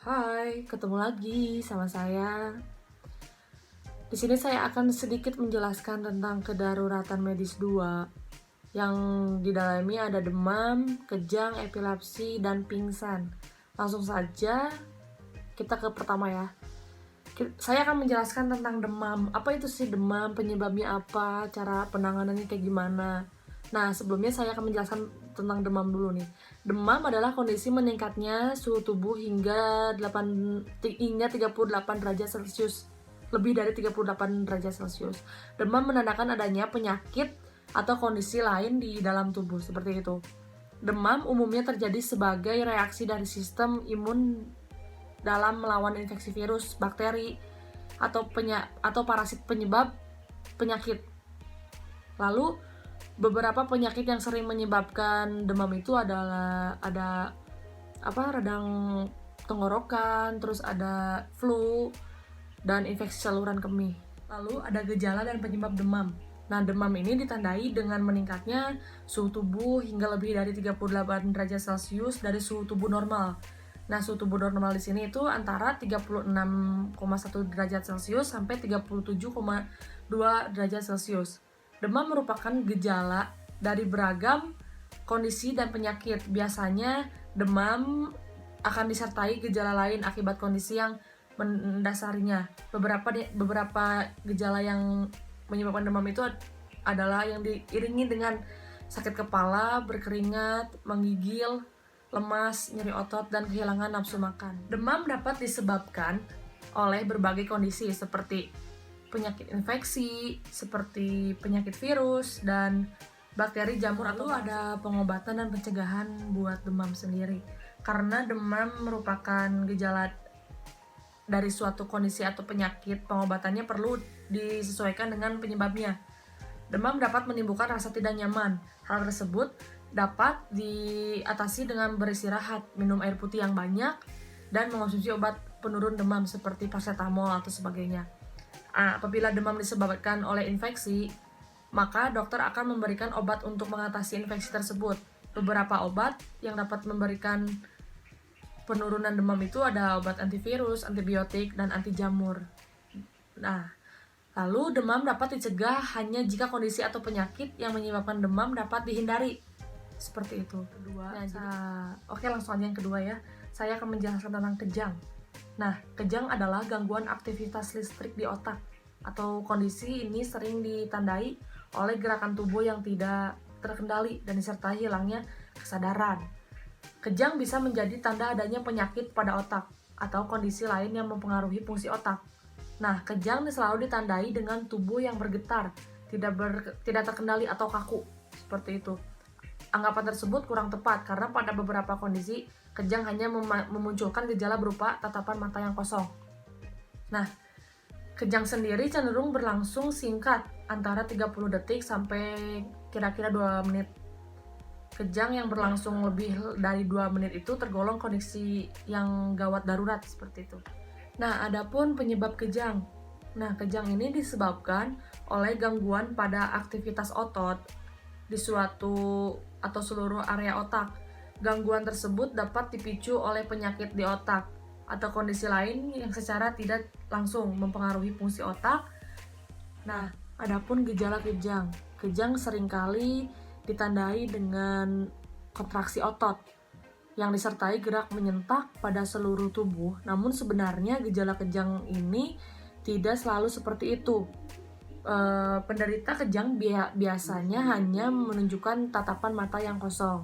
Hai, ketemu lagi sama saya. Di sini saya akan sedikit menjelaskan tentang kedaruratan medis 2 yang di dalamnya ada demam, kejang, epilepsi, dan pingsan. Langsung saja kita ke pertama ya. Saya akan menjelaskan tentang demam. Apa itu sih demam? Penyebabnya apa? Cara penanganannya kayak gimana? Nah, sebelumnya saya akan menjelaskan tentang demam dulu nih. Demam adalah kondisi meningkatnya suhu tubuh hingga 38 derajat Celcius. Lebih dari 38 derajat Celcius. Demam menandakan adanya penyakit atau kondisi lain di dalam tubuh, seperti itu. Demam umumnya terjadi sebagai reaksi dari sistem imun dalam melawan infeksi virus, bakteri, atau parasit penyebab penyakit. Lalu beberapa penyakit yang sering menyebabkan demam itu adalah radang tenggorokan, terus ada flu dan infeksi saluran kemih. Lalu ada gejala dan penyebab demam. Nah, demam ini ditandai dengan meningkatnya suhu tubuh hingga lebih dari 38 derajat Celcius dari suhu tubuh normal. Nah, suhu tubuh normal di sini itu antara 36,1 derajat Celcius sampai 37,2 derajat Celcius. Demam merupakan gejala dari beragam kondisi dan penyakit. Biasanya demam akan disertai gejala lain akibat kondisi yang mendasarinya. Beberapa gejala yang menyebabkan demam itu adalah yang diiringi dengan sakit kepala, berkeringat, menggigil, lemas, nyeri otot, dan kehilangan nafsu makan. Demam dapat disebabkan oleh berbagai kondisi seperti penyakit infeksi, seperti penyakit virus, dan bakteri jamur. Lalu ada pengobatan dan pencegahan buat demam sendiri. Karena demam merupakan gejala dari suatu kondisi atau penyakit, pengobatannya perlu disesuaikan dengan penyebabnya. Demam dapat menimbulkan rasa tidak nyaman. Hal tersebut dapat diatasi dengan beristirahat, minum air putih yang banyak, dan mengonsumsi obat penurun demam seperti paracetamol atau sebagainya. Apabila demam disebabkan oleh infeksi, maka dokter akan memberikan obat untuk mengatasi infeksi tersebut. Beberapa obat yang dapat memberikan penurunan demam itu ada obat antivirus, antibiotik, dan anti jamur. Nah, lalu demam dapat dicegah hanya jika kondisi atau penyakit yang menyebabkan demam dapat dihindari. Seperti itu. Oke, langsung aja yang kedua ya. Saya akan menjelaskan tentang kejang. Nah, kejang adalah gangguan aktivitas listrik di otak, atau kondisi ini sering ditandai oleh gerakan tubuh yang tidak terkendali dan disertai hilangnya kesadaran. Kejang bisa menjadi tanda adanya penyakit pada otak atau kondisi lain yang mempengaruhi fungsi otak. Nah, kejang selalu ditandai dengan tubuh yang bergetar, tidak terkendali atau kaku, seperti itu. Anggapan tersebut kurang tepat karena pada beberapa kondisi kejang hanya memunculkan gejala berupa tatapan mata yang kosong. Nah, kejang sendiri cenderung berlangsung singkat, antara 30 detik sampai kira-kira 2 menit. Kejang yang berlangsung lebih dari 2 menit itu tergolong kondisi yang gawat darurat, seperti itu. Nah, adapun penyebab kejang. Nah, kejang ini disebabkan oleh gangguan pada aktivitas otot di suatu atau seluruh area otak. Gangguan tersebut dapat dipicu oleh penyakit di otak atau kondisi lain yang secara tidak langsung mempengaruhi fungsi otak. Nah, adapun gejala kejang. Kejang seringkali ditandai dengan kontraksi otot yang disertai gerak menyentak pada seluruh tubuh. Namun sebenarnya gejala kejang ini tidak selalu seperti itu. Penderita kejang biasanya hanya menunjukkan tatapan mata yang kosong.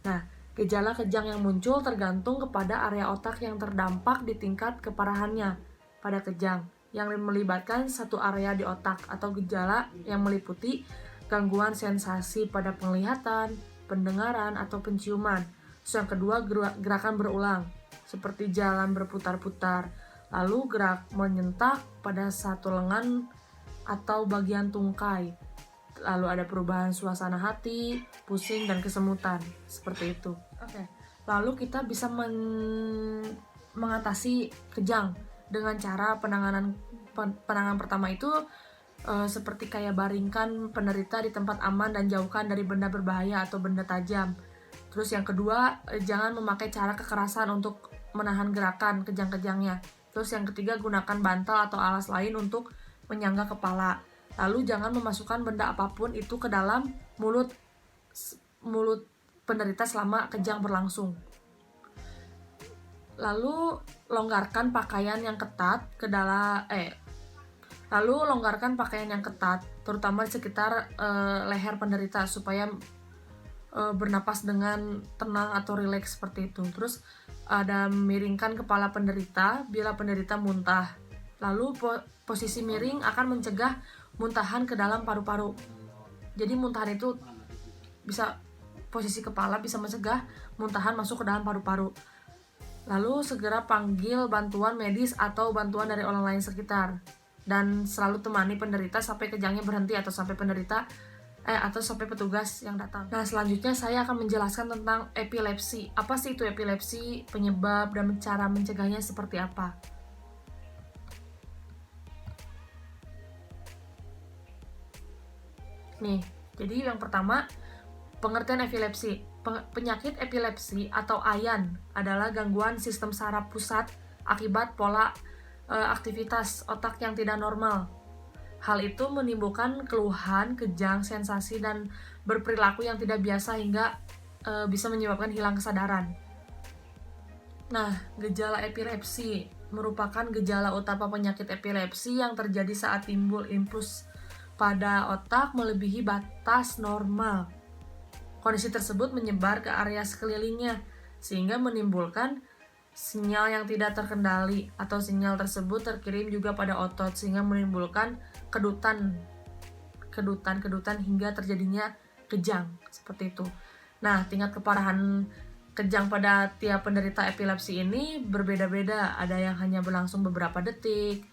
Nah, gejala kejang yang muncul tergantung kepada area otak yang terdampak di tingkat keparahannya pada kejang, yang melibatkan satu area di otak, atau gejala yang meliputi gangguan sensasi pada penglihatan, pendengaran, atau penciuman. Terus yang kedua, gerakan berulang, seperti jalan berputar-putar, lalu gerak menyentak pada satu lengan atau bagian tungkai. Lalu ada perubahan suasana hati, pusing, dan kesemutan, seperti itu. Oke. Lalu kita bisa mengatasi kejang dengan cara penanganan pertama itu seperti kayak baringkan penderita di tempat aman dan jauhkan dari benda berbahaya atau benda tajam. Terus yang kedua, jangan memakai cara kekerasan untuk menahan gerakan kejang-kejangnya. Terus yang ketiga, gunakan bantal atau alas lain untuk menyangga kepala. Lalu jangan memasukkan benda apapun itu ke dalam mulut penderita selama kejang berlangsung. Lalu longgarkan pakaian yang ketat terutama di sekitar leher penderita supaya bernapas dengan tenang atau rileks seperti itu. Terus ada miringkan kepala penderita bila penderita muntah. Lalu posisi miring akan mencegah muntahan ke dalam paru-paru. Jadi muntahan itu bisa, posisi kepala bisa mencegah muntahan masuk ke dalam paru-paru. Lalu segera panggil bantuan medis atau bantuan dari orang lain sekitar. Dan selalu temani penderita sampai kejangnya berhenti atau sampai sampai petugas yang datang. Nah, selanjutnya saya akan menjelaskan tentang epilepsi. Apa sih itu epilepsi, penyebab, dan cara mencegahnya seperti apa? Nih, jadi yang pertama, pengertian epilepsi. Penyakit epilepsi atau AYAN adalah gangguan sistem saraf pusat akibat pola aktivitas otak yang tidak normal. Hal itu menimbulkan keluhan, kejang, sensasi, dan berperilaku yang tidak biasa hingga bisa menyebabkan hilang kesadaran. Nah, gejala epilepsi merupakan gejala utama penyakit epilepsi yang terjadi saat timbul impuls pada otak melebihi batas normal. Kondisi tersebut menyebar ke area sekelilingnya, sehingga menimbulkan sinyal yang tidak terkendali, atau sinyal tersebut terkirim juga pada otot sehingga menimbulkan kedutan hingga terjadinya kejang seperti itu. Nah, tingkat keparahan kejang pada tiap penderita epilepsi ini berbeda-beda. Ada yang hanya berlangsung beberapa detik,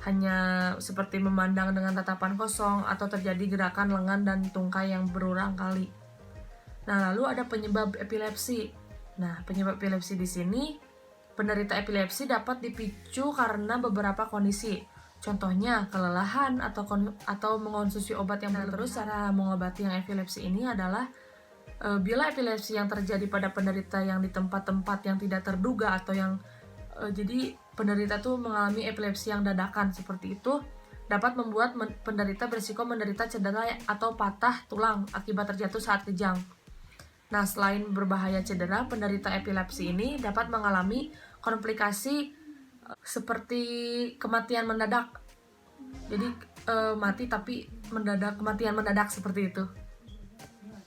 hanya seperti memandang dengan tatapan kosong, atau terjadi gerakan lengan dan tungkai yang berulang kali. Nah, lalu ada penyebab epilepsi. Nah, penyebab epilepsi di sini, penderita epilepsi dapat dipicu karena beberapa kondisi. Contohnya kelelahan atau mengonsumsi obat yang terus. Cara mengobati yang epilepsi ini adalah bila epilepsi yang terjadi pada penderita yang di tempat-tempat yang tidak terduga atau yang jadi penderita tuh mengalami epilepsi yang dadakan seperti itu, dapat membuat penderita berisiko menderita cedera atau patah tulang akibat terjatuh saat kejang. Nah, selain berbahaya cedera, penderita epilepsi ini dapat mengalami komplikasi seperti kematian mendadak. Jadi mati tapi kematian mendadak seperti itu.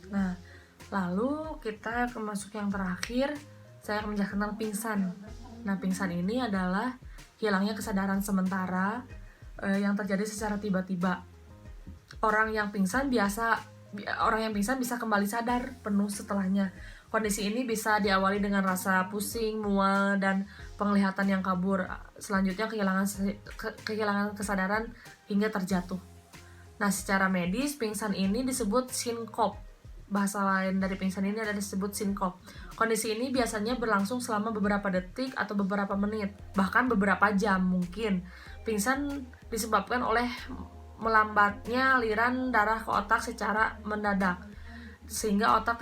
Nah, lalu kita masuk yang terakhir, saya akan menjelaskan tentang pingsan. Nah, pingsan ini adalah hilangnya kesadaran sementara yang terjadi secara tiba-tiba. Orang yang pingsan bisa kembali sadar penuh setelahnya. Kondisi ini bisa diawali dengan rasa pusing, mual, dan penglihatan yang kabur. Selanjutnya kehilangan kesadaran hingga terjatuh. Nah, secara medis pingsan ini disebut sinkop. Bahasa lain dari pingsan ini adalah disebut sinkop. Kondisi ini biasanya berlangsung selama beberapa detik atau beberapa menit, bahkan beberapa jam mungkin. Pingsan disebabkan oleh melambatnya aliran darah ke otak secara mendadak, sehingga otak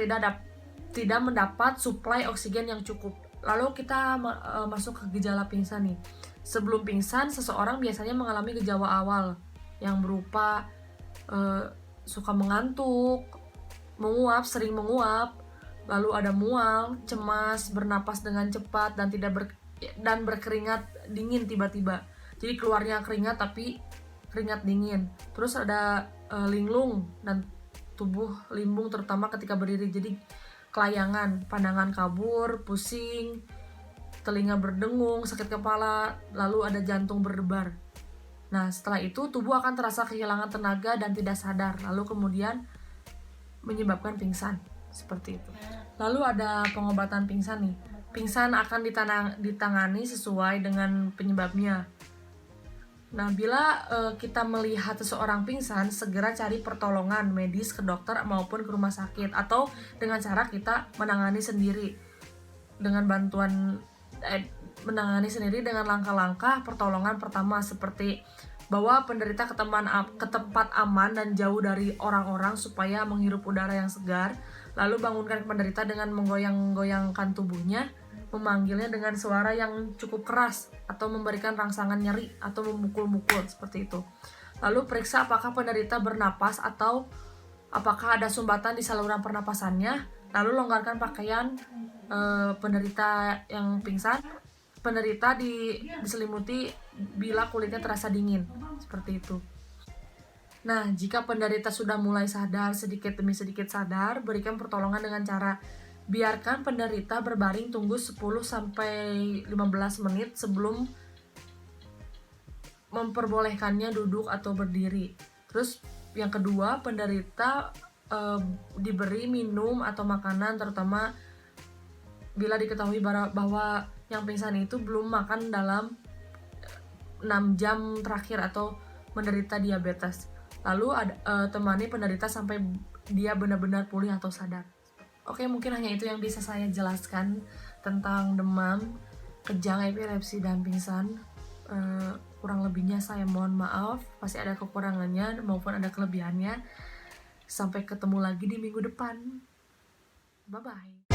tidak mendapat suplai oksigen yang cukup. Lalu kita masuk ke gejala pingsan nih. Sebelum pingsan, seseorang biasanya mengalami gejala awal yang berupa suka mengantuk, sering menguap, lalu ada mual, cemas, bernapas dengan cepat, dan berkeringat dingin tiba-tiba. Jadi keluarnya keringat tapi keringat dingin. Terus ada linglung dan tubuh limbung terutama ketika berdiri. Jadi kelayangan, pandangan kabur, pusing, telinga berdengung, sakit kepala, lalu ada jantung berdebar. Nah, setelah itu tubuh akan terasa kehilangan tenaga dan tidak sadar, lalu kemudian menyebabkan pingsan, seperti itu. Lalu ada pengobatan pingsan nih. Pingsan akan ditangani sesuai dengan penyebabnya. Nah, bila kita melihat seseorang pingsan, segera cari pertolongan medis ke dokter maupun ke rumah sakit, atau dengan cara kita menangani sendiri dengan langkah-langkah pertolongan pertama, seperti bawa penderita ke tempat aman dan jauh dari orang-orang supaya menghirup udara yang segar. Lalu bangunkan penderita dengan menggoyang-goyangkan tubuhnya, memanggilnya dengan suara yang cukup keras, atau memberikan rangsangan nyeri, atau memukul-mukul, seperti itu. Lalu periksa apakah penderita bernapas atau apakah ada sumbatan di saluran pernapasannya. Lalu longgarkan pakaian penderita yang pingsan. Penderita diselimuti bila kulitnya terasa dingin, seperti itu. Nah, jika penderita sudah mulai sadar, sedikit demi sedikit sadar, berikan pertolongan dengan cara biarkan penderita berbaring tunggu 10-15 menit sebelum memperbolehkannya duduk atau berdiri. Terus yang kedua, penderita diberi minum atau makanan, terutama bila diketahui bahwa yang pingsan itu belum makan dalam 6 jam terakhir atau menderita diabetes. Lalu temani penderita sampai dia benar-benar pulih atau sadar. Oke, mungkin hanya itu yang bisa saya jelaskan tentang demam, kejang, epilepsi, dan pingsan. Kurang lebihnya saya mohon maaf, pasti ada kekurangannya maupun ada kelebihannya. Sampai ketemu lagi di minggu depan. Bye-bye.